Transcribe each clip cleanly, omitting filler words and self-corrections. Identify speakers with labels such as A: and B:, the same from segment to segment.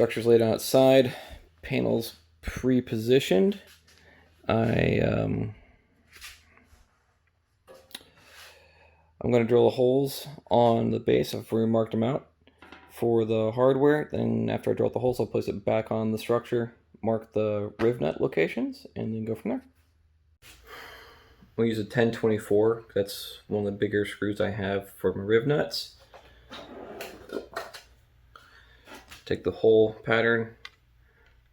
A: Structure's laid outside, panels pre-positioned. I'm going to drill the holes on the base. I've already marked them out for the hardware. Then after I drill the holes, I'll place it back on the structure, mark the riv nut locations, and then go from there. We'll use a 1024. That's one of the bigger screws I have for my riv nuts. Take the hole pattern,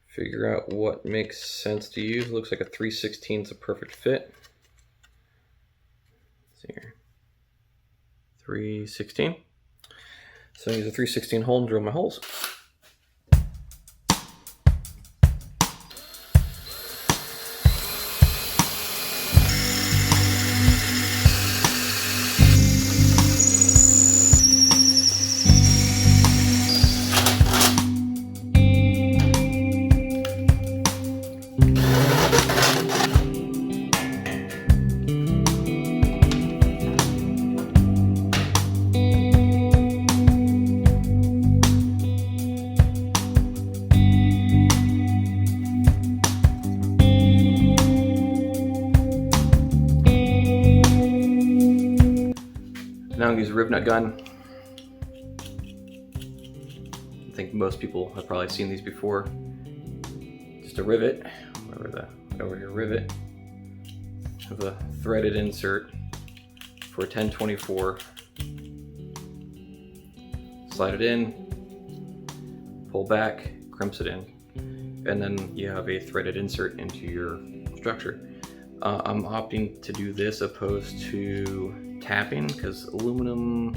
A: figure out what makes sense to use. It looks like a 3/16 is a perfect fit. Let's see here. 3/16. So I use a 3/16 hole and drill my holes. Now I'm going to use a riv nut gun. I think most people have probably seen these before. Just a rivet, over your rivet. Have a threaded insert for a 1024. Slide it in, pull back, crimps it in, and then you have a threaded insert into your structure. I'm opting to do this opposed to tapping because aluminum,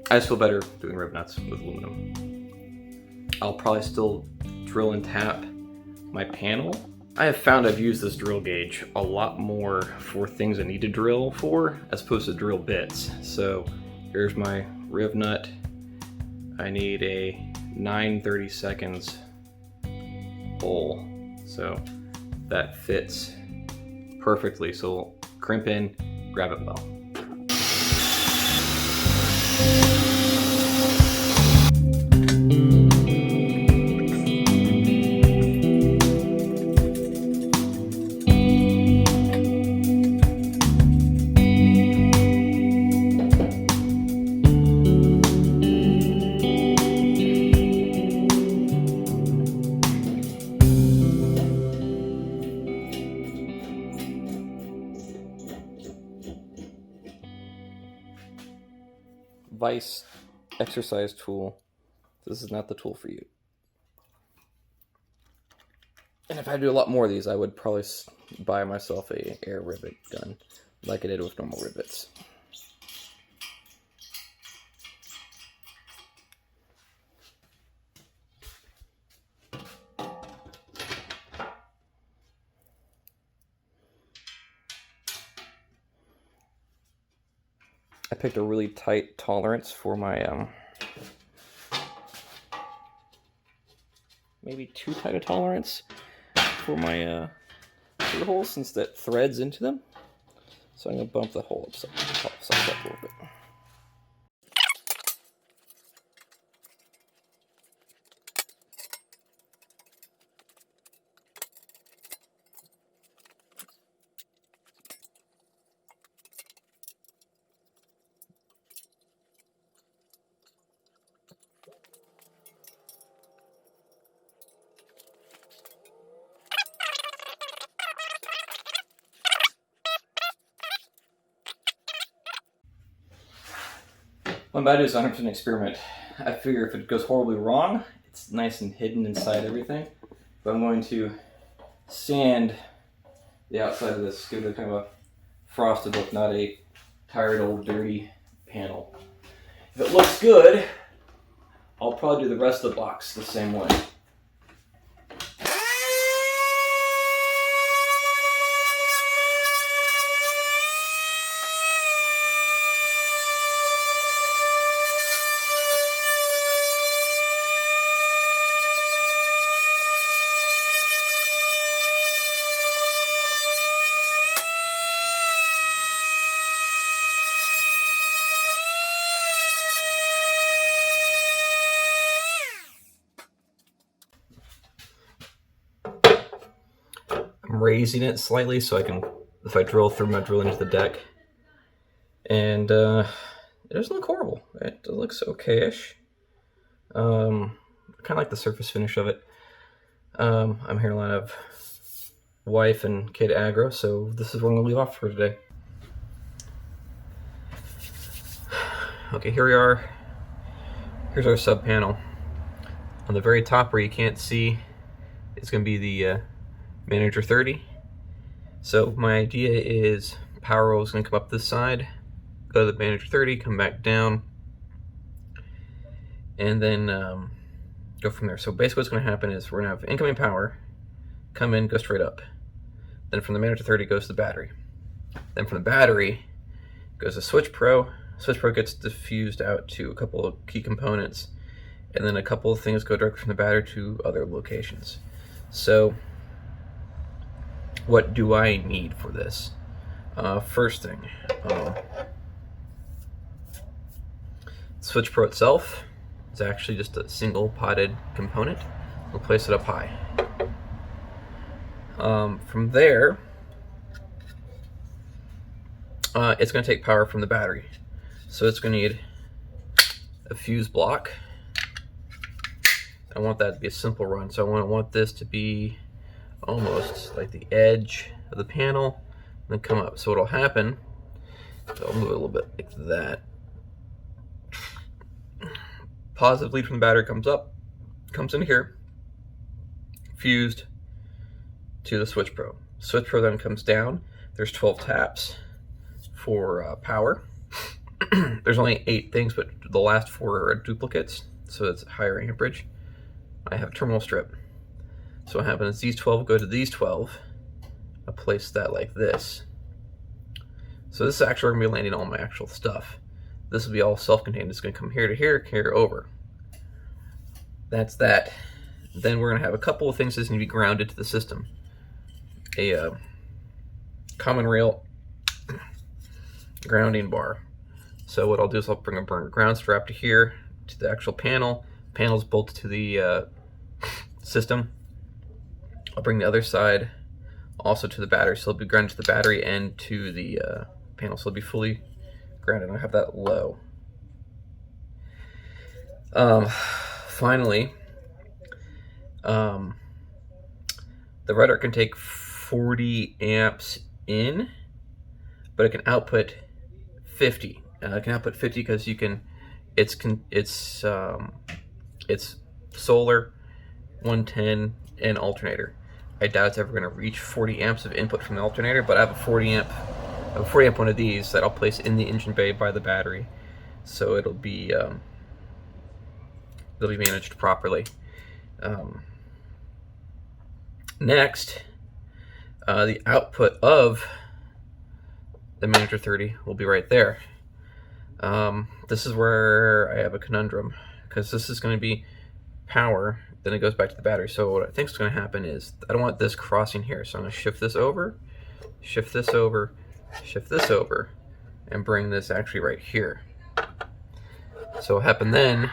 A: I just feel better doing riv nuts with aluminum. I'll probably still drill and tap my panel. I have found I've used this drill gauge a lot more for things I need to drill for as opposed to drill bits. So here's my riv nut. I need a 9/32 hole, so that fits perfectly. So we'll crimp in, grab it well. Vice exercise tool. This is not the tool for you. And if I do a lot more of these, I would probably buy myself a air rivet gun like I did with normal rivets. I picked a really tight tolerance for my, maybe too tight a tolerance for my screw holes since that threads into them. So I'm going to bump the hole upside up a little bit. What I'm about to do is 100% experiment. I figure if it goes horribly wrong, it's nice and hidden inside everything. But I'm going to sand the outside of this, give it a kind of a frosted look, not a tired old dirty panel. If it looks good, I'll probably do the rest of the box the same way. I'm raising it slightly so I can, if I drill through, I drill into the deck. And it doesn't look horrible. It looks okay-ish. I kind of like the surface finish of it. I'm hearing a lot of wife and kid aggro, so this is where I'm going to leave off for today. Okay, here we are. Here's our sub panel. On the very top where you can't see, it's going to be the Manager 30. So my idea is power roll is going to come up this side, go to the Manager 30, come back down, and then go from there. So basically what's going to happen is we're going to have incoming power, come in, go straight up. Then from the Manager 30 goes to the battery. Then from the battery goes to Switch Pro. Switch Pro gets diffused out to a couple of key components, and then a couple of things go directly from the battery to other locations. So what do I need for this? First thing, Switch Pro itself is actually just a single potted component. We'll place it up high. From there, it's going to take power from the battery. So it's going to need a fuse block. I want that to be a simple run, so I want this to be almost like the edge of the panel and then come up. So what'll happen, so I'll move it a little bit like that. Positive lead from the battery comes up, comes in here, fused to the Switch Pro. Switch Pro then comes down. There's 12 taps for power. There's only 8 things, but the last 4 are duplicates, so it's higher amperage. I have a terminal strip. So what happens is these 12 go to these 12. I place that like this. So this is actually going to be landing all my actual stuff. This will be all self-contained. It's going to come here to here, here over. That's that. Then we're going to have a couple of things that need to be grounded to the system. A common rail grounding bar. So what I'll do is I'll bring a ground strap to here, to the actual panel. Panel's bolted to the system. I'll bring the other side also to the battery, so it'll be grounded to the battery and to the panel, so it'll be fully grounded. I'll have that low. Finally, the rotor can take 40 amps in, but it can output 50. It can output 50 because you can. It's solar, 110, and alternator. I doubt it's ever going to reach 40 amps of input from the alternator, but I have a 40 amp one of these that I'll place in the engine bay by the battery, so it'll be managed properly. Next, the output of the Manager 30 will be right there. This is where I have a conundrum, because this is going to be power, then it goes back to the battery. So what I think is going to happen is I don't want this crossing here, so I'm going to shift this over, shift this over, shift this over, and bring this actually right here. So what happened then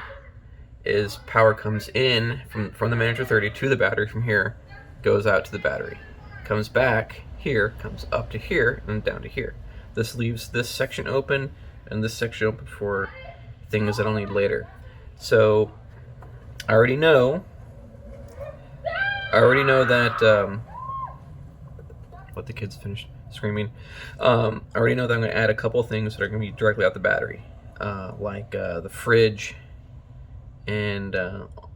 A: is power comes in from the Manager 30 to the battery from here, goes out to the battery, comes back here, comes up to here, and down to here. This leaves this section open and this section open for things that I'll need later. So I already know that what the kids finished screaming. I already know that I'm going to add a couple of things that are going to be directly out the battery, like the fridge, and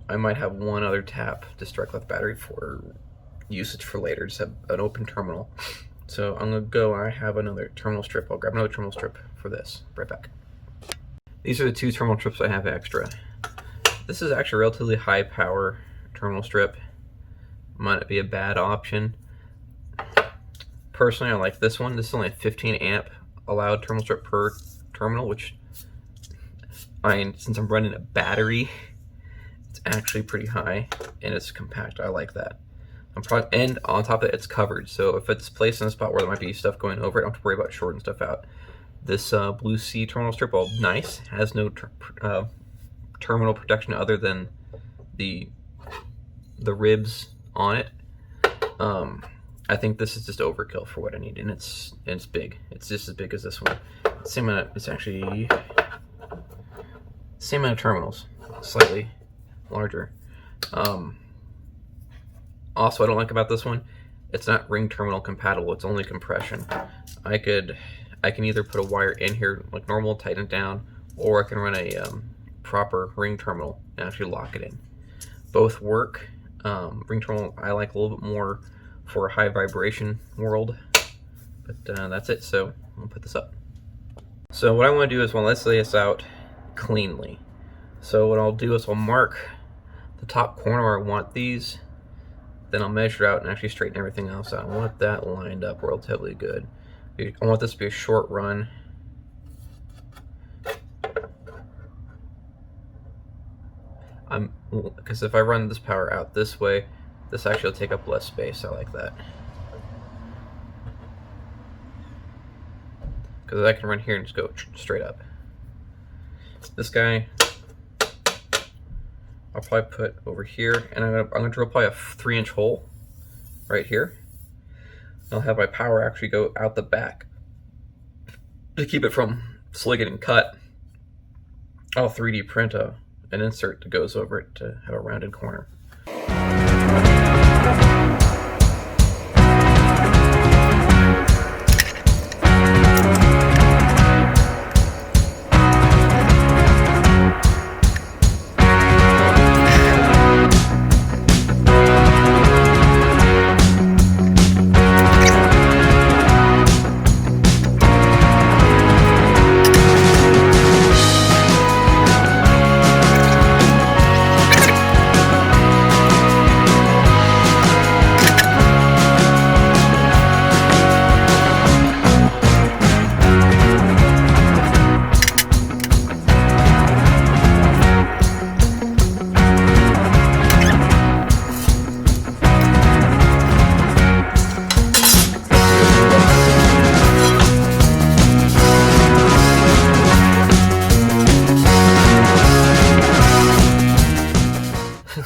A: I might have one other tap just directly out the battery for usage for later. Just have an open terminal. So I'm going to go, I have another terminal strip. I'll grab another terminal strip for this. Right back. These are the 2 terminal strips I have extra. This is actually a relatively high power terminal strip. Might be a bad option. Personally, I like this one. This is only a 15 amp allowed terminal strip per terminal, which since I'm running a battery, it's actually pretty high and it's compact. I like that. And on top of it, it's covered, so if it's placed in a spot where there might be stuff going over it, I don't have to worry about shorting stuff out. This Blue Sea terminal strip, well, nice, has no terminal protection other than the ribs on it.
B: I think this is just overkill for what I need, and it's big. It's just as big as this one. Same amount. It's actually same amount of terminals, slightly larger. Also, I don't like about this one, it's not ring terminal compatible. It's only compression. I can either put a wire in here like normal, tighten it down, or I can run a proper ring terminal and actually lock it in. Both work. Ring terminal I like a little bit more for a high vibration world, but that's it. So I'll put this up. So what I want to do is, well, let's lay this out cleanly. So what I'll do is I'll mark the top corner where I want these, then I'll measure out and actually straighten everything else out. I want that lined up relatively good. I want this to be a short run. Because if I run this power out this way, this actually will take up less space. I like that. Because I can run here and just go straight up. This guy, I'll probably put over here, and I'm going to drill probably a 3-inch hole right here. I'll have my power actually go out the back to keep it from slowly getting cut. I'll 3D print an insert that goes over it to have a rounded corner.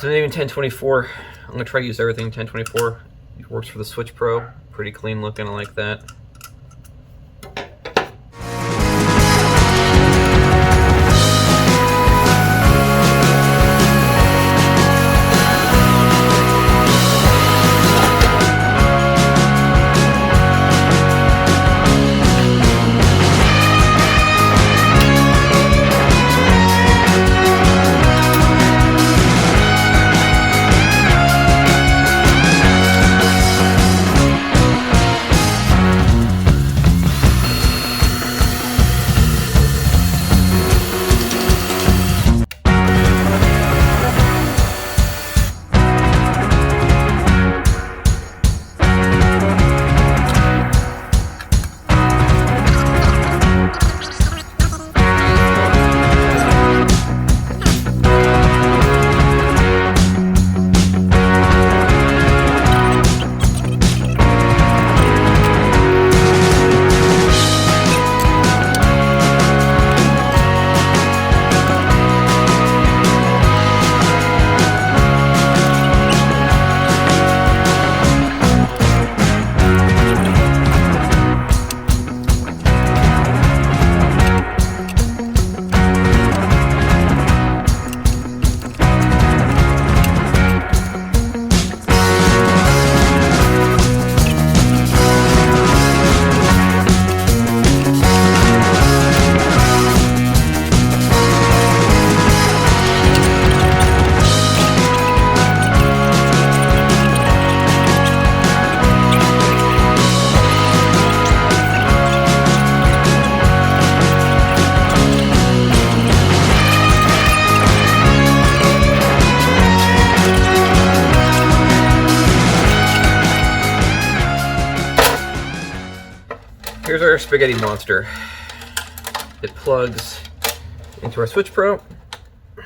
B: So maybe 1024. I'm gonna try to use everything 1024. It works for the Switch Pro. Pretty clean looking, I like that. Here's our spaghetti monster. It plugs into our Switch Pro.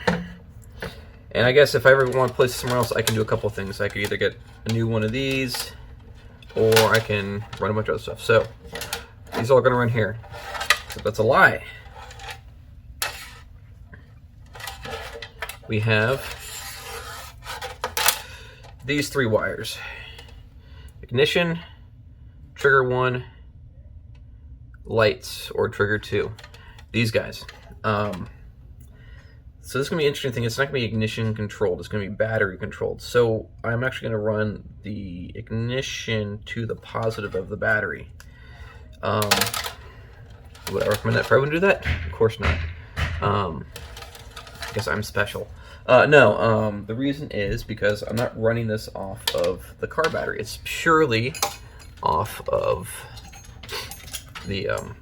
B: And I guess if I ever want to place it somewhere else, I can do a couple things. I could either get a new one of these, or I can run a bunch of other stuff. So these are all going to run here. So that's a lie. We have these 3 wires. ignition, trigger 1, lights, or trigger 2. These guys. So this is going to be an interesting thing. It's not going to be ignition controlled. It's going to be battery controlled. So I'm actually going to run the ignition to the positive of the battery. Would I recommend that for everyone to do that? Of course not. I guess I'm special. No, the reason is because I'm not running this off of the car battery. It's purely off of the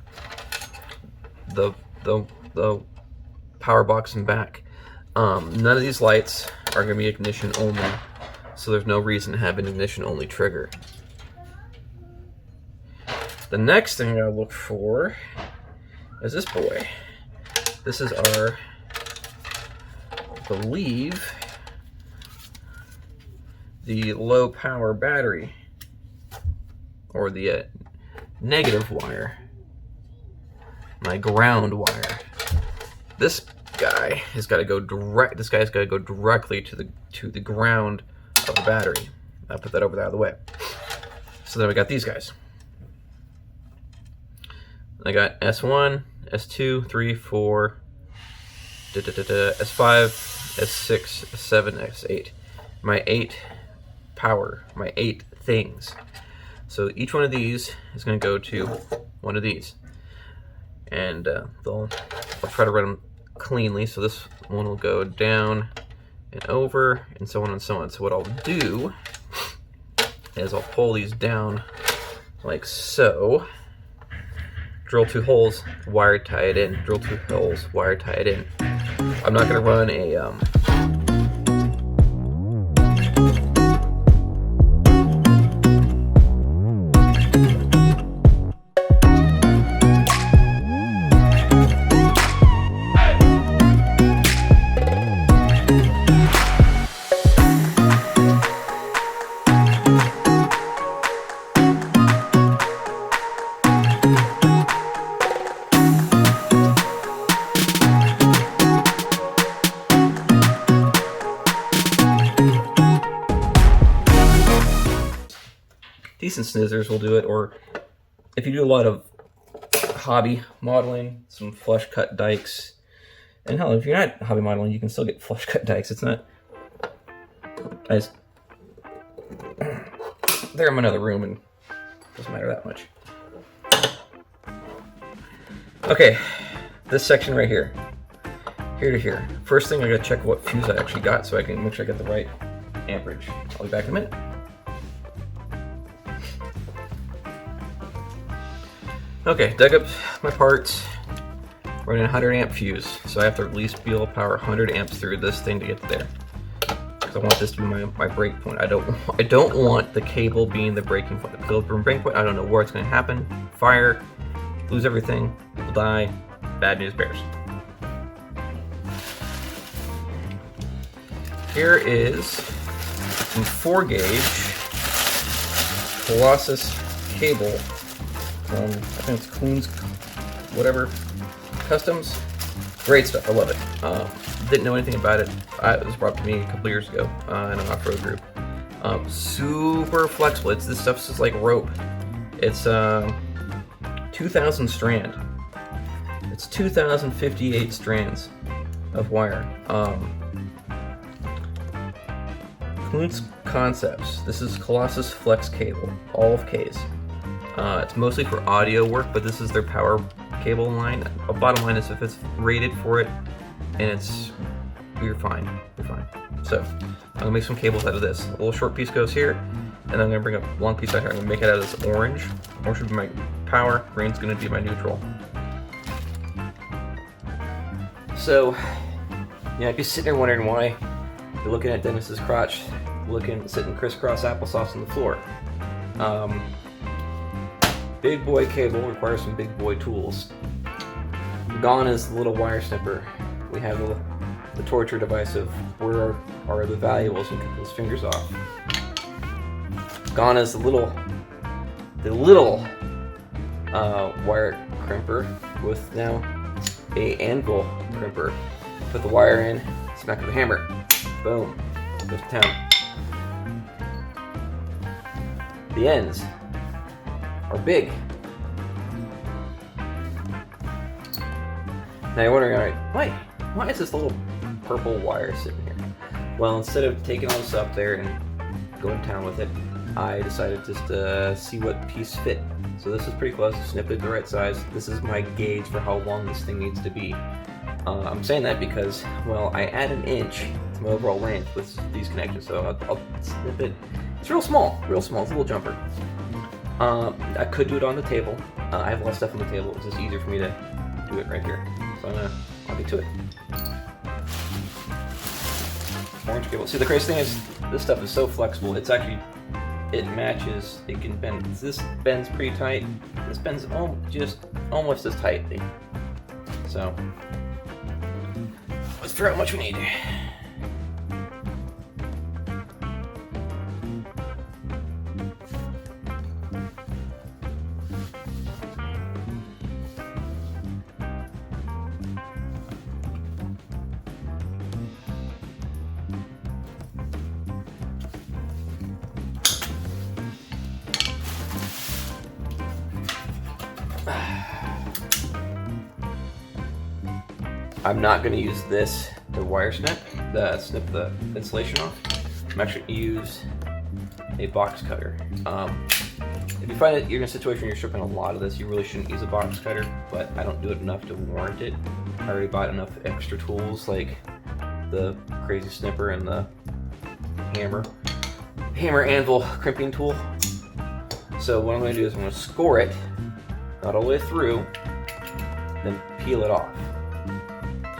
B: power box and back. None of these lights are going to be ignition only, so there's no reason to have an ignition only trigger. The next thing I look for is this boy. This is our, I believe, the low power battery, or the negative wire, my ground wire. This guy has got to go direct. This guy's got to go directly to the ground of the battery. I'll put that over there out of the way. So then we got these guys. I got S1, S2, 3, 4, S5, S6, S7, S8. My 8 power, my 8 things. So each one of these is going to go to one of these. And I'll try to run them cleanly. So this one will go down and over, and so on and so on. So what I'll do is I'll pull these down like so. Drill 2 holes, wire tie it in. Drill 2 holes, wire tie it in. I'm not going to run a decent snizzers will do it, or if you do a lot of hobby modeling, some flush cut dikes, and hell, if you're not hobby modeling, you can still get flush cut dikes. It's not, they're in another room and it doesn't matter that much. Okay, this section right here, here to here. First thing, I gotta check what fuse I actually got so I can make sure I get the right amperage. I'll be back in a minute. Okay, dug up my parts, running a 100 amp fuse, so I have to at least be able to power 100 amps through this thing to get there. Because I want this to be my break point. I don't want the cable being the breaking point. The breaking point, I don't know where it's going to happen. Fire, lose everything, we'll die. Bad news bears. Here is some 4-gauge Colossus cable. I think it's Coons, whatever, Customs. Great stuff, I love it. Didn't know anything about it. It was brought to me a couple years ago in an off-road group. Super flexible. This stuff's just like rope. It's 2,000 strand. It's 2,058 strands of wire. Coons Concepts. This is Colossus Flex Cable, all of K's. It's mostly for audio work, but this is their power cable line. Bottom line is if it's rated for it, and you're fine. You're fine. So I'm gonna make some cables out of this. A little short piece goes here, and I'm gonna bring a long piece out here. I'm gonna make it out of this orange. Orange would be my power. Green's gonna be my neutral. So, yeah, if you're sitting there wondering why you're looking at Dennis's crotch, sitting crisscross applesauce on the floor. Big boy cable requires some big boy tools. Gone is the little wire snipper. We have the torture device of where are the valuables and cut those fingers off. Gone is the little wire crimper with now a anvil crimper. Put the wire in, smack with a hammer, boom, goes to town.
A: the ends are big. Now you're wondering, all right, why is this little purple wire sitting here? Well, instead of taking all this up there and going to town with it, I decided just to see what piece fit. So this is pretty close. Snip it the right size. This is my gauge for how long this thing needs to be. I'm saying that because, well, I add an inch to my overall length with these connections, so I'll snip it. It's real small, it's a little jumper. I could do it on the table. I have a lot of stuff on the table. It's just easier for me to do it right here. So I'll get to it. Orange cable. See, the crazy thing is, this stuff is so flexible. It's actually, it matches, it can bend. This bends pretty tight. This bends just almost as tightly. So, let's figure out how much we need. I'm not going to use this to wire snip the insulation off. I'm actually going to use a box cutter. If you find that you're in a situation where you're stripping a lot of this, you really shouldn't use a box cutter, but I don't do it enough to warrant it. I already bought enough extra tools like the crazy snipper and the hammer anvil crimping tool. So what I'm going to do is I'm going to score it, not all the way through, then peel it off.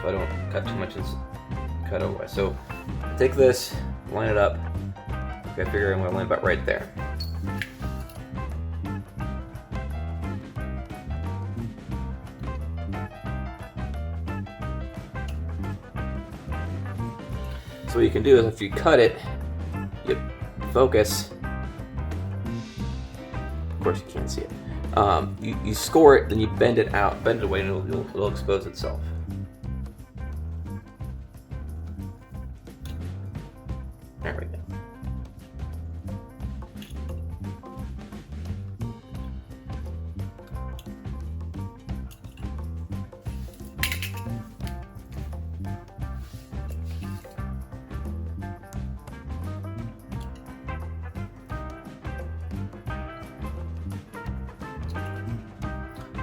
A: So I don't cut too much and cut away. So take this, line it up. I figure I'm going to line about right there. So what you can do is if you cut it, you focus. Of course you can't see it. You score it, then you bend it out, bend it away, and it'll expose itself. There we go.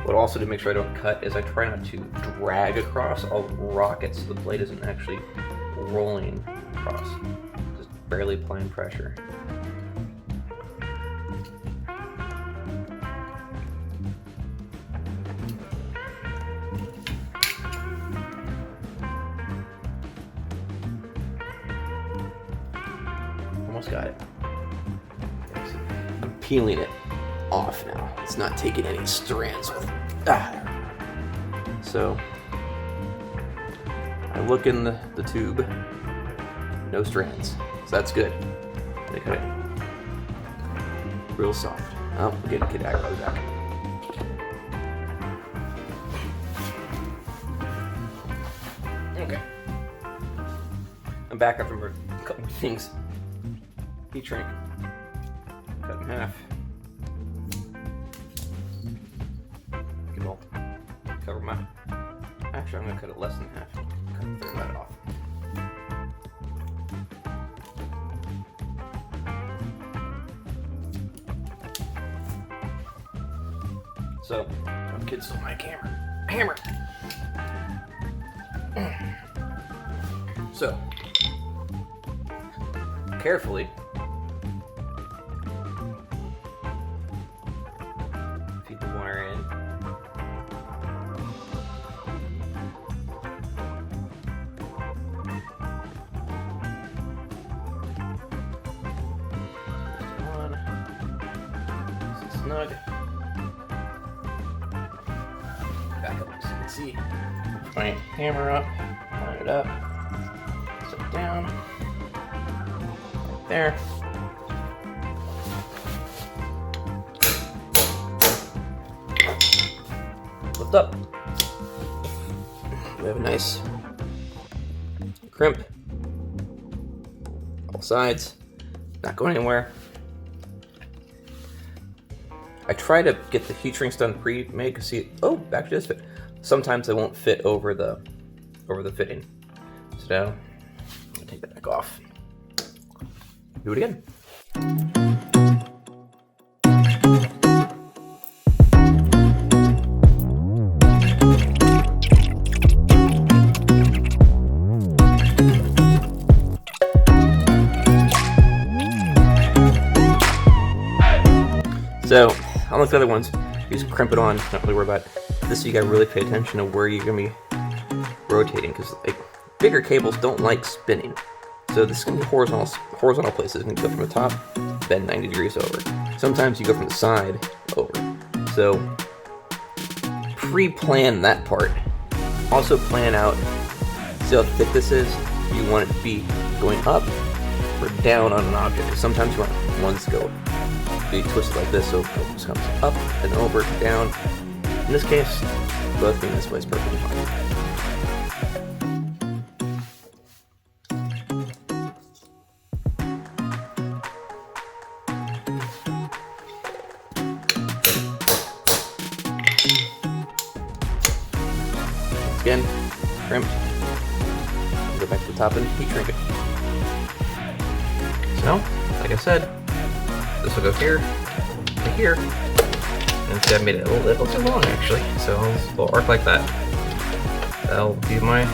A: What also to make sure I don't cut is I try not to drag across. I'll rock it so the blade isn't actually rolling across. Just barely applying pressure. Almost got it. I'm peeling it off now. It's not taking any strands with it. So I look in the tube, no strands. So that's good. They cut it real soft. Oh, get aggro back. Okay. I'm back after a couple of things. Heat shrink. Cut in half. Cover my. Actually, I'm gonna cut it less than half. Cut a third of that off. So, my kid stole my hammer. So, carefully. Feed the wire in. Snug. Back up so you can see. Put my hammer up, line it up, sit down, right there. Lift up. We have a nice crimp. All sides, not going anywhere.
B: I try to get the heat shrinks done pre-made, because see, oh, actually does fit. Sometimes they won't fit over the fitting. So now, I'm gonna take that back off. Do it again. So, unlike the other ones, you just crimp it on, not really worry about it. This, you gotta really pay attention to where you're gonna be rotating, because like, bigger cables don't like spinning. So this is gonna be horizontal places. You can go from the top, bend 90 degrees over. Sometimes you go from the side over. So, pre-plan that part. Also plan out, see how thick this is. You want it to be going up or down on an object. Sometimes you want ones to go be twisted like this, so it comes up and over, down. In this case, both being this way is perfectly fine. Again, crimped. Go back to the top and heat shrink it. So, like I said, this will go here, to here, and see I made it a little too long actually, so a little arc like that. That'll be my